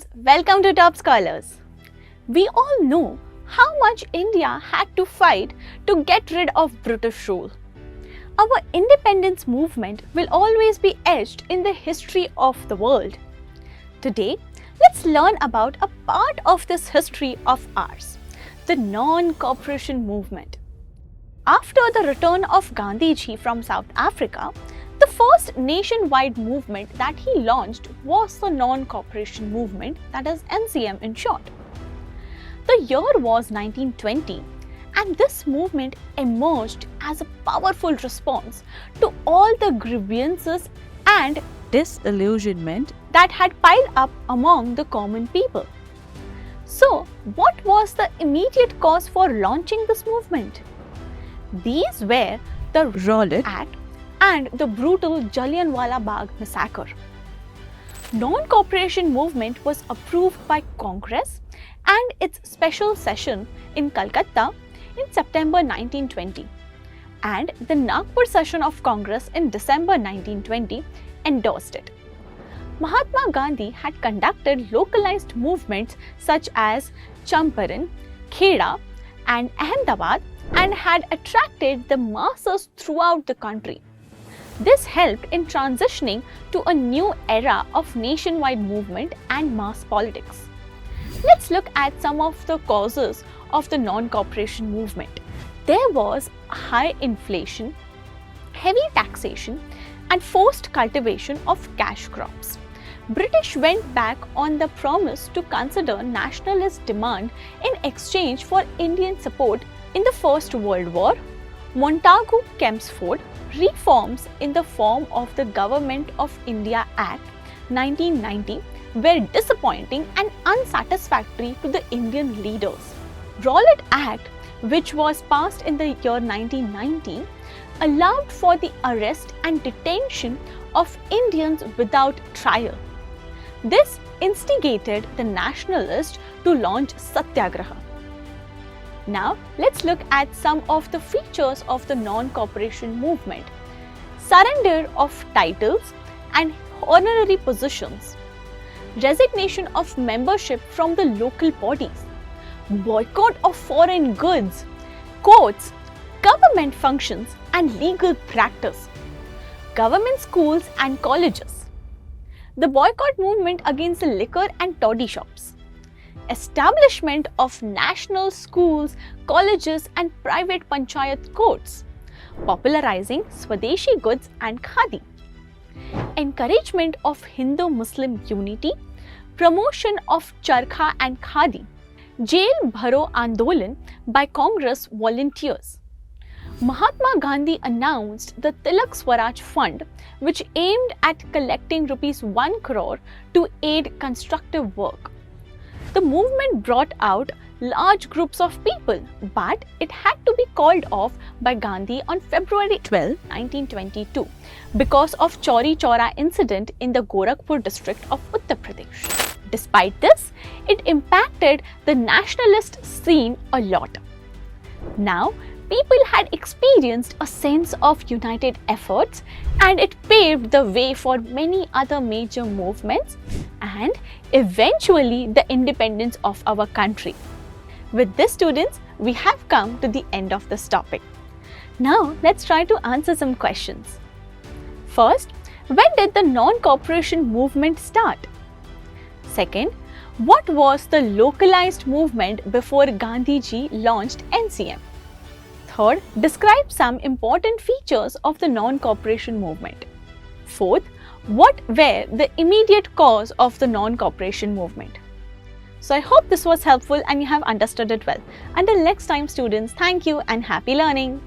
students, welcome to Top Scholars. We all know how much India had to fight to get rid of British rule. Our independence movement will always be etched in the history of the world. Today, let's learn about a part of this history of ours, the non-cooperation movement. After the return of Gandhi from South Africa, the first nationwide movement that he launched was the non-cooperation movement, that is NCM in short. The year was 1920 and this movement emerged as a powerful response to all the grievances and disillusionment that had piled up among the common people. So, what was the immediate cause for launching this movement? These were the Rowlatt Act and the brutal Jallianwala Bagh massacre. Non-cooperation movement was approved by Congress and its special session in Calcutta in September 1920, and the Nagpur session of Congress in December 1920 endorsed it. Mahatma Gandhi had conducted localized movements such as Champaran, Kheda and Ahmedabad and had attracted the masses throughout the country. This helped in transitioning to a new era of nationwide movement and mass politics. Let's look at some of the causes of the non-cooperation movement. There was high inflation, heavy taxation, and forced cultivation of cash crops. British went back on the promise to consider nationalist demand in exchange for Indian support in the First World War. Montagu-Chelmsford reforms in the form of the Government of India Act 1990 were disappointing and unsatisfactory to the Indian leaders. Rowlatt Act, which was passed in the year 1990, allowed for the arrest and detention of Indians without trial. This instigated the nationalists to launch Satyagraha. Now, let's look at some of the features of the non-cooperation movement. Surrender of titles and honorary positions, resignation of membership from the local bodies, boycott of foreign goods, courts, government functions and legal practice, government schools and colleges, the boycott movement against the liquor and toddy shops, establishment of national schools, colleges and private panchayat courts, popularizing Swadeshi goods and khadi, encouragement of Hindu-Muslim unity, promotion of charkha and khadi, jail bharo andolan by Congress volunteers. Mahatma Gandhi announced the Tilak Swaraj Fund, which aimed at collecting ₹1 crore to aid constructive work. The movement brought out large groups of people, but it had to be called off by Gandhi on February 12, 1922 because of Chauri Chaura incident in the Gorakhpur district of Uttar Pradesh. Despite this, it impacted the nationalist scene a lot. Now, people had experienced a sense of united efforts and it paved the way for many other major movements and eventually the independence of our country. With this, students, we have come to the end of this topic. Now, let's try to answer some questions. First, when did the non-cooperation movement start? Second, what was the localized movement before Gandhiji launched NCM? Third, describe some important features of the non-cooperation movement. Fourth, what were the immediate cause of the non-cooperation movement? So I hope this was helpful and you have understood it well. Until next time, students, thank you and happy learning.